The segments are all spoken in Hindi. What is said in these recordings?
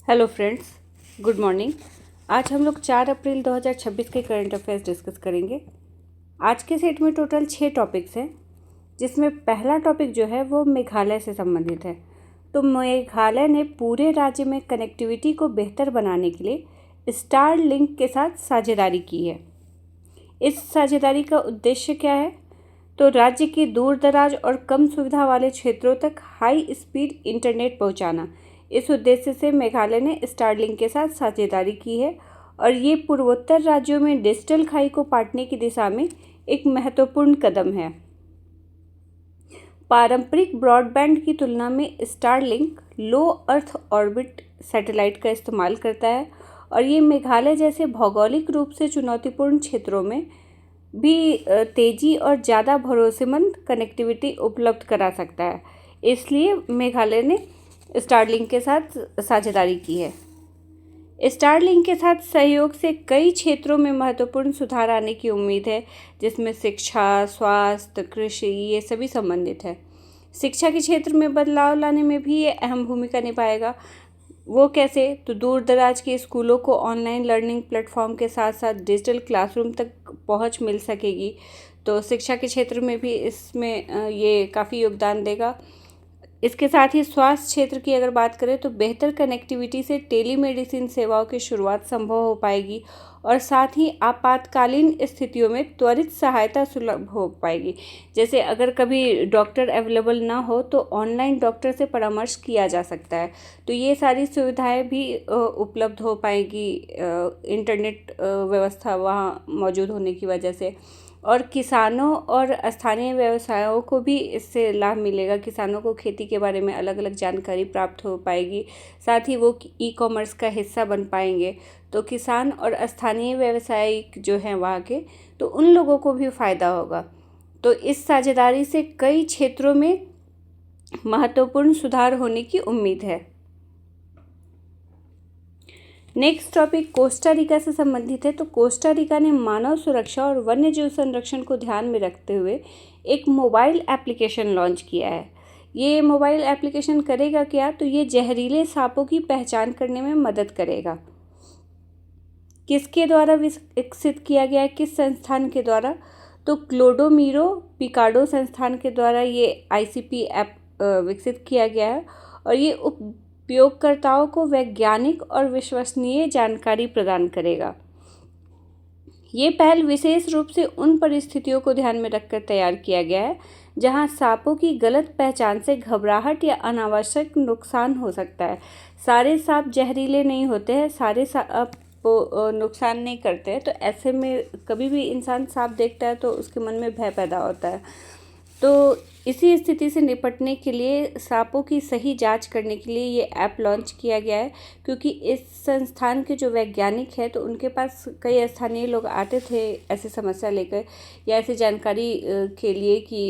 Hello friends, good morning. आज हम लोग 4 अप्रैल 2026 के करंट अफेयर्स डिस्कस करेंगे। आज के सेट में टोटल 6 टॉपिक्स हैं, जिसमें पहला टॉपिक जो है वो मेघालय से संबंधित है। तो मेघालय ने पूरे राज्य में कनेक्टिविटी को बेहतर बनाने के लिए स्टार लिंक के साथ साझेदारी की है। इस साझेदारी का उद्देश्य क्या है? तो राज्य के दूर दराज और कम सुविधा वाले क्षेत्रों तक हाई स्पीड इंटरनेट पहुंचाना। इस उद्देश्य से मेघालय ने स्टारलिंक के साथ साझेदारी की है और ये पूर्वोत्तर राज्यों में डिजिटल खाई को पाटने की दिशा में एक महत्वपूर्ण कदम है। पारंपरिक ब्रॉडबैंड की तुलना में स्टारलिंक लो अर्थ ऑर्बिट सैटेलाइट का इस्तेमाल करता है और ये मेघालय जैसे भौगोलिक रूप से चुनौतीपूर्ण क्षेत्रों में भी तेज़ी और ज़्यादा भरोसेमंद कनेक्टिविटी उपलब्ध करा सकता है। इसलिए मेघालय ने स्टारलिंक के साथ साझेदारी की है। स्टारलिंक के साथ सहयोग से कई क्षेत्रों में महत्वपूर्ण सुधार आने की उम्मीद है, जिसमें शिक्षा, स्वास्थ्य, कृषि ये सभी संबंधित है। शिक्षा के क्षेत्र में बदलाव लाने में भी ये अहम भूमिका निभाएगा। वो कैसे? तो दूर दराज के स्कूलों को ऑनलाइन लर्निंग प्लेटफॉर्म के साथ साथ डिजिटल क्लासरूम तक पहुंच मिल सकेगी। तो शिक्षा के क्षेत्र में भी इसमें ये काफ़ी योगदान देगा। इसके साथ ही स्वास्थ्य क्षेत्र की अगर बात करें तो बेहतर कनेक्टिविटी से टेलीमेडिसिन सेवाओं की शुरुआत संभव हो पाएगी और साथ ही आपातकालीन स्थितियों में त्वरित सहायता सुलभ हो पाएगी। जैसे अगर कभी डॉक्टर अवेलेबल ना हो तो ऑनलाइन डॉक्टर से परामर्श किया जा सकता है। तो ये सारी सुविधाएं भी उपलब्ध हो पाएगी इंटरनेट व्यवस्था वहाँ मौजूद होने की वजह से। और किसानों और स्थानीय व्यवसायों को भी इससे लाभ मिलेगा। किसानों को खेती के बारे में अलग अलग जानकारी प्राप्त हो पाएगी, साथ ही वो ई कॉमर्स का हिस्सा बन पाएंगे। तो किसान और स्थानीय व्यवसायिक जो हैं वहाँ के, तो उन लोगों को भी फ़ायदा होगा। तो इस साझेदारी से कई क्षेत्रों में महत्वपूर्ण सुधार होने की उम्मीद है। नेक्स्ट टॉपिक कोस्टा रिका से संबंधित है। तो कोस्टा रिका ने मानव सुरक्षा और वन्यजीव संरक्षण को ध्यान में रखते हुए एक मोबाइल एप्लीकेशन लॉन्च किया है। ये मोबाइल एप्लीकेशन करेगा क्या? तो ये जहरीले सांपों की पहचान करने में मदद करेगा। किसके द्वारा विकसित किया गया है? किस संस्थान के द्वारा? तो क्लोडोमीरो पिकाडो संस्थान के द्वारा ये ICP ऐप विकसित किया गया है और ये उपयोगकर्ताओं को वैज्ञानिक और विश्वसनीय जानकारी प्रदान करेगा। ये पहल विशेष रूप से उन परिस्थितियों को ध्यान में रखकर तैयार किया गया है जहां सांपों की गलत पहचान से घबराहट या अनावश्यक नुकसान हो सकता है। सारे सांप जहरीले नहीं होते हैं, सारे सांप नुकसान नहीं करते हैं। तो ऐसे में कभी भी इंसान सांप देखता है तो उसके मन में भय पैदा होता है। तो इसी स्थिति से निपटने के लिए सांपों की सही जांच करने के लिए ये ऐप लॉन्च किया गया है, क्योंकि इस संस्थान के जो वैज्ञानिक हैं तो उनके पास कई स्थानीय लोग आते थे ऐसी समस्या लेकर या ऐसी जानकारी के लिए कि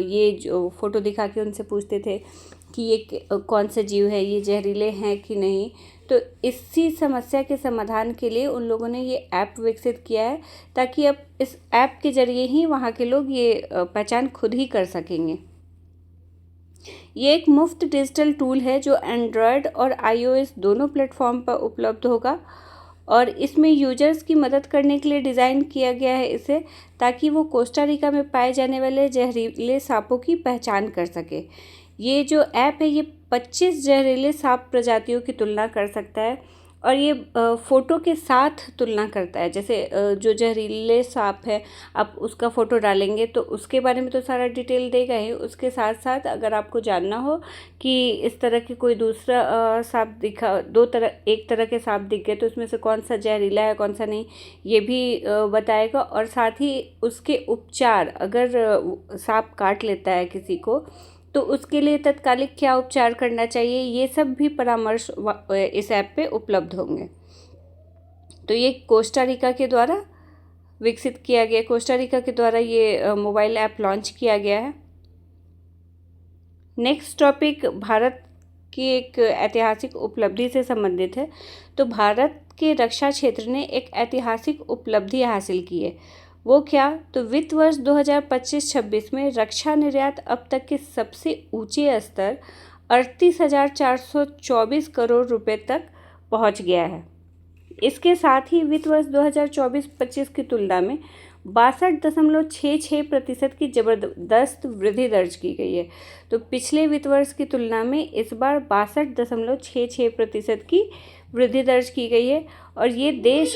ये जो फ़ोटो दिखा के उनसे पूछते थे कि ये कौन से जीव है, ये जहरीले हैं कि नहीं। तो इसी समस्या के समाधान के लिए उन लोगों ने ये ऐप विकसित किया है, ताकि अब इस ऐप के ज़रिए ही वहाँ के लोग ये पहचान खुद ही कर सकेंगे। ये एक मुफ्त डिजिटल टूल है जो एंड्रॉयड और iOS दोनों प्लेटफॉर्म पर उपलब्ध होगा और इसमें यूजर्स की मदद करने के लिए डिज़ाइन किया गया है इसे, ताकि वो कोस्टा रिका में पाए जाने वाले जहरीले सांपों की पहचान कर सके। ये जो ऐप है ये 25 जहरीले सांप प्रजातियों की तुलना कर सकता है और ये फ़ोटो के साथ तुलना करता है। जैसे जो जहरीले सांप है आप उसका फ़ोटो डालेंगे तो उसके बारे में तो सारा डिटेल देगा ही, उसके साथ साथ अगर आपको जानना हो कि इस तरह के कोई दूसरा सांप दिखा, एक तरह के सांप दिख गए तो उसमें से कौन सा जहरीला है कौन सा नहीं, ये भी बताएगा। और साथ ही उसके उपचार, अगर सांप काट लेता है किसी को तो उसके लिए तत्कालिक क्या उपचार करना चाहिए, ये सब भी परामर्श इस ऐप पे उपलब्ध होंगे। तो ये कोस्टा रिका के द्वारा विकसित किया गया, कोस्टा रिका के द्वारा ये मोबाइल ऐप लॉन्च किया गया है। नेक्स्ट टॉपिक भारत की एक ऐतिहासिक उपलब्धि से संबंधित है। तो भारत के रक्षा क्षेत्र ने एक ऐतिहासिक उपलब्धि हासिल की है। वो क्या? तो वित्त वर्ष 2025-26 में रक्षा निर्यात अब तक के सबसे ऊंचे स्तर 38,424 करोड़ रुपए तक पहुंच गया है। इसके साथ ही वित्त वर्ष 2024-25 की तुलना में 62.66% की ज़बरदस्त वृद्धि दर्ज की गई है। तो पिछले वित्त वर्ष की तुलना में इस बार 62.66% की वृद्धि दर्ज की गई है और ये देश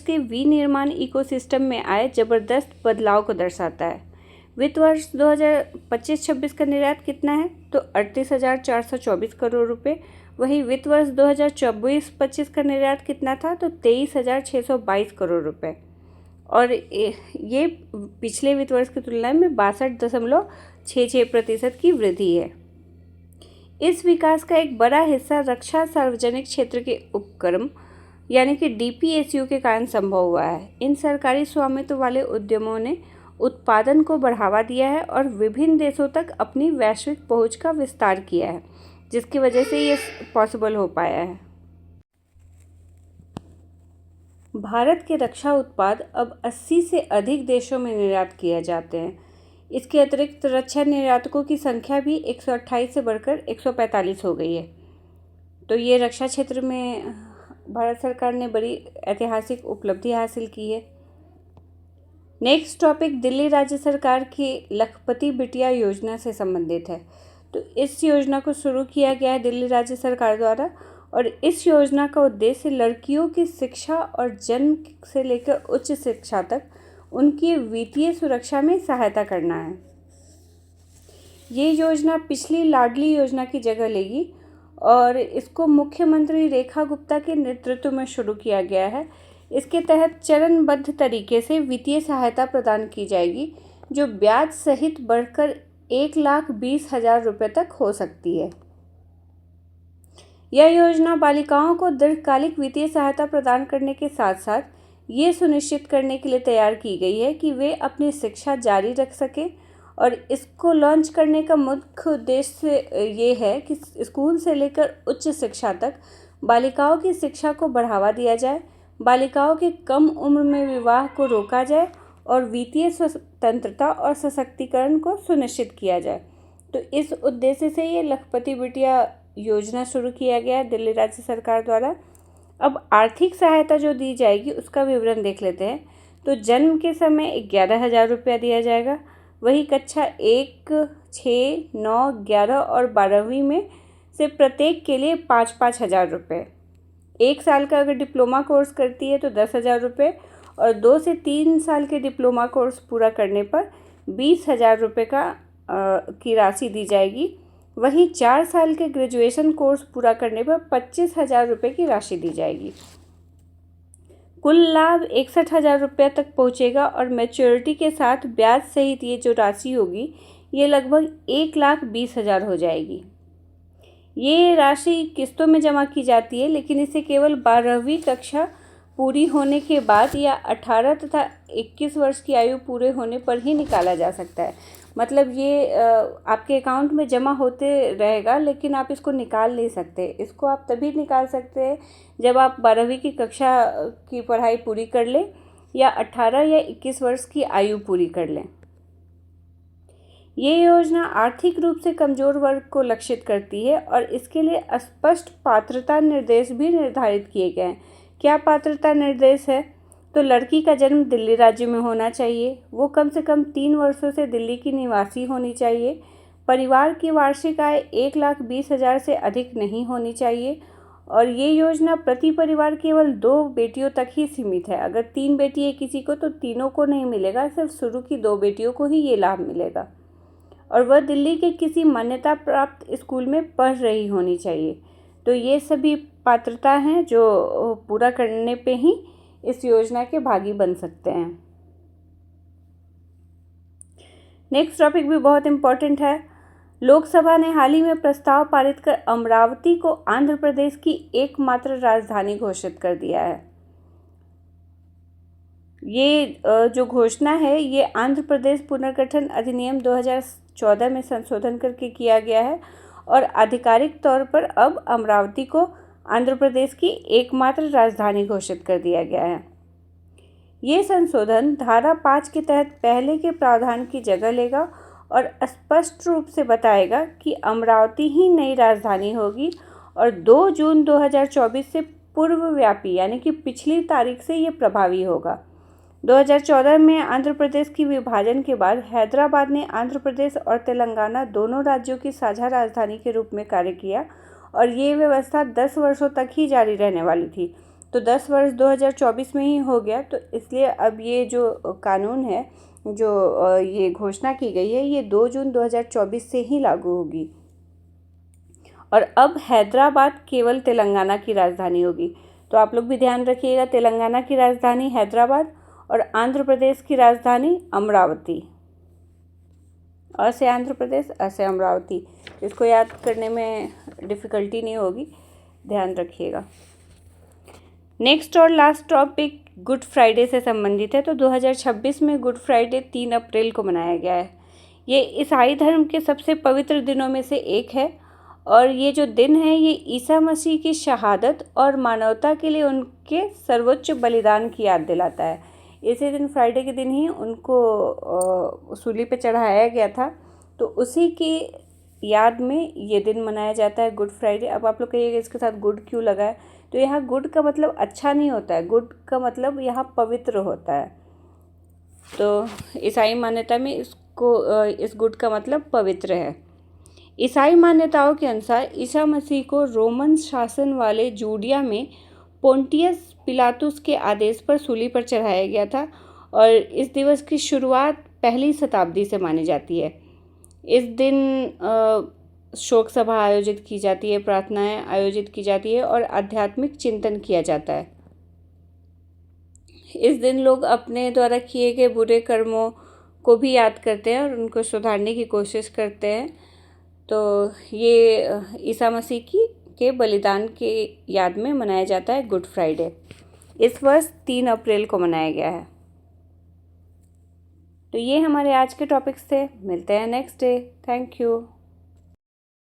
के विनिर्माण इकोसिस्टम में आए ज़बरदस्त बदलाव को दर्शाता है। वित्त वर्ष 2025-26 का निर्यात कितना है? तो 38,424 करोड़ रुपए। वहीं वित्त वर्ष 2024-25 का निर्यात कितना था? तो 23,622 करोड़ रुपए और ये पिछले वित्त वर्ष की तुलना में 62.66% की वृद्धि है। इस विकास का एक बड़ा हिस्सा रक्षा सार्वजनिक क्षेत्र के उपक्रम यानी कि DPSU के कारण संभव हुआ है। इन सरकारी स्वामित्व वाले उद्यमों ने उत्पादन को बढ़ावा दिया है और विभिन्न देशों तक अपनी वैश्विक पहुंच का विस्तार किया है, जिसकी वजह से ये पॉसिबल हो पाया है। भारत के रक्षा उत्पाद अब 80 से अधिक देशों में निर्यात किए जाते हैं। इसके अतिरिक्त रक्षा निर्यातकों की संख्या भी 128 से बढ़कर 145 हो गई है। तो ये रक्षा क्षेत्र में भारत सरकार ने बड़ी ऐतिहासिक उपलब्धि हासिल की है। नेक्स्ट टॉपिक दिल्ली राज्य सरकार की लखपति बिटिया योजना से संबंधित है। तो इस योजना को शुरू किया गया है दिल्ली राज्य सरकार द्वारा और इस योजना का उद्देश्य लड़कियों की शिक्षा और जन्म से लेकर उच्च शिक्षा तक उनकी वित्तीय सुरक्षा में सहायता करना है। ये योजना पिछली लाडली योजना की जगह लेगी और इसको मुख्यमंत्री रेखा गुप्ता के नेतृत्व में शुरू किया गया है। इसके तहत चरणबद्ध तरीके से वित्तीय सहायता प्रदान की जाएगी जो ब्याज सहित बढ़कर 1,20,000 रुपये तक हो सकती है। यह योजना बालिकाओं को दीर्घकालिक वित्तीय सहायता प्रदान करने के साथ साथ ये सुनिश्चित करने के लिए तैयार की गई है कि वे अपनी शिक्षा जारी रख सकें और इसको लॉन्च करने का मुख्य उद्देश्य ये है कि स्कूल से लेकर उच्च शिक्षा तक बालिकाओं की शिक्षा को बढ़ावा दिया जाए, बालिकाओं के कम उम्र में विवाह को रोका जाए और वित्तीय स्वतंत्रता और सशक्तिकरण को सुनिश्चित किया जाए। तो इस उद्देश्य से ये लखपति बिटिया योजना शुरू किया गया है दिल्ली राज्य सरकार द्वारा। अब आर्थिक सहायता जो दी जाएगी उसका विवरण देख लेते हैं। तो जन्म के समय 11,000 रुपया दिया जाएगा। वही कक्षा 1, 6, 9, 11 और 12वीं में से प्रत्येक के लिए 5-5 हज़ार रुपये। 1 साल का अगर डिप्लोमा कोर्स करती है तो 10,000 रुपये और 2 से 3 साल के डिप्लोमा कोर्स पूरा करने पर 20,000 रुपये की राशि दी जाएगी। वहीं 4 साल के ग्रेजुएशन कोर्स पूरा करने पर 25,000 रुपये की राशि दी जाएगी। कुल लाभ 61,000 रुपये तक पहुंचेगा और मैच्योरिटी के साथ ब्याज सहित ये जो राशि होगी ये लगभग 1,20,000 हो जाएगी। ये राशि किस्तों में जमा की जाती है लेकिन इसे केवल 12वीं कक्षा पूरी होने के बाद या 18 तथा 21 वर्ष की आयु पूरे होने पर ही निकाला जा सकता है। मतलब ये आपके अकाउंट में जमा होते रहेगा लेकिन आप इसको निकाल नहीं सकते। इसको आप तभी निकाल सकते हैं जब आप 12वीं की कक्षा की पढ़ाई पूरी कर लें या 18 या 21 वर्ष की आयु पूरी कर लें। ये योजना आर्थिक रूप से कमज़ोर वर्ग को लक्षित करती है और इसके लिए स्पष्ट पात्रता निर्देश भी निर्धारित किए गए हैं। क्या पात्रता निर्देश है? तो लड़की का जन्म दिल्ली राज्य में होना चाहिए, वो कम से कम 3 वर्षों से दिल्ली की निवासी होनी चाहिए, परिवार की वार्षिक आय 1,20,000 से अधिक नहीं होनी चाहिए और ये योजना प्रति परिवार केवल 2 बेटियों तक ही सीमित है। अगर 3 बेटी है किसी को तो तीनों को नहीं मिलेगा, सिर्फ शुरू की 2 बेटियों को ही ये लाभ मिलेगा और वह दिल्ली के किसी मान्यता प्राप्त स्कूल में पढ़ रही होनी चाहिए। तो ये सभी पात्रता हैं जो पूरा करने पे ही इस योजना के भागी बन सकते हैं। नेक्स्ट टॉपिक भी बहुत इम्पोर्टेंट है। लोकसभा ने हाल ही में प्रस्ताव पारित कर अमरावती को आंध्र प्रदेश की एकमात्र राजधानी घोषित कर दिया है। ये जो घोषणा है ये आंध्र प्रदेश पुनर्गठन अधिनियम 2014 में संशोधन करके किया गया है और आधिकारिक तौर पर अब अमरावती को आंध्र प्रदेश की एकमात्र राजधानी घोषित कर दिया गया है। ये संशोधन धारा 5 के तहत पहले के प्रावधान की जगह लेगा और स्पष्ट रूप से बताएगा कि अमरावती ही नई राजधानी होगी और 2 जून 2024 से पूर्वव्यापी यानी कि पिछली तारीख से ये प्रभावी होगा। 2014 में आंध्र प्रदेश की विभाजन के बाद हैदराबाद ने आंध्र प्रदेश और तेलंगाना दोनों राज्यों की साझा राजधानी के रूप में कार्य किया और ये व्यवस्था 10 वर्षों तक ही जारी रहने वाली थी। तो 10 वर्ष 2024 में ही हो गया, तो इसलिए अब ये जो कानून है, जो ये घोषणा की गई है, ये 2 जून 2024 से ही लागू होगी। और अब हैदराबाद केवल तेलंगाना की राजधानी होगी। तो आप लोग भी ध्यान रखिएगा, तेलंगाना की राजधानी हैदराबाद और आंध्र प्रदेश की राजधानी अमरावती। अ से आंध्र प्रदेश, अ से अमरावती। इसको याद करने में डिफ़िकल्टी नहीं होगी, ध्यान रखिएगा। नेक्स्ट और लास्ट टॉपिक गुड फ्राइडे से संबंधित है। तो 2026 में गुड फ्राइडे 3 अप्रैल को मनाया गया है। ये ईसाई धर्म के सबसे पवित्र दिनों में से एक है और ये जो दिन है ये ईसा मसीह की शहादत और मानवता के लिए उनके सर्वोच्च बलिदान की याद दिलाता है। इसी दिन फ्राइडे के दिन ही उनको सूली पे चढ़ाया गया था, तो उसी की याद में ये दिन मनाया जाता है गुड फ्राइडे। अब आप लोग कहिएगा इसके साथ गुड क्यों लगा है, तो यहाँ गुड का मतलब अच्छा नहीं होता है, गुड का मतलब यहाँ पवित्र होता है। तो ईसाई मान्यता में इस गुड का मतलब पवित्र है। ईसाई मान्यताओं के अनुसार ईसा मसीह को रोमन शासन वाले जूडिया में पोंटियस पिलातुस के आदेश पर सूली पर चढ़ाया गया था और इस दिवस की शुरुआत पहली शताब्दी से मानी जाती है। इस दिन शोक सभा आयोजित की जाती है, प्रार्थनाएं आयोजित की जाती है और आध्यात्मिक चिंतन किया जाता है। इस दिन लोग अपने द्वारा किए गए बुरे कर्मों को भी याद करते हैं और उनको सुधारने की कोशिश करते हैं। तो ये ईसा मसीह के बलिदान के याद में मनाया जाता है गुड फ्राइडे। इस वर्ष 3 अप्रैल को मनाया गया है। तो ये हमारे आज के टॉपिक्स थे। मिलते हैं नेक्स्ट डे। Thank you.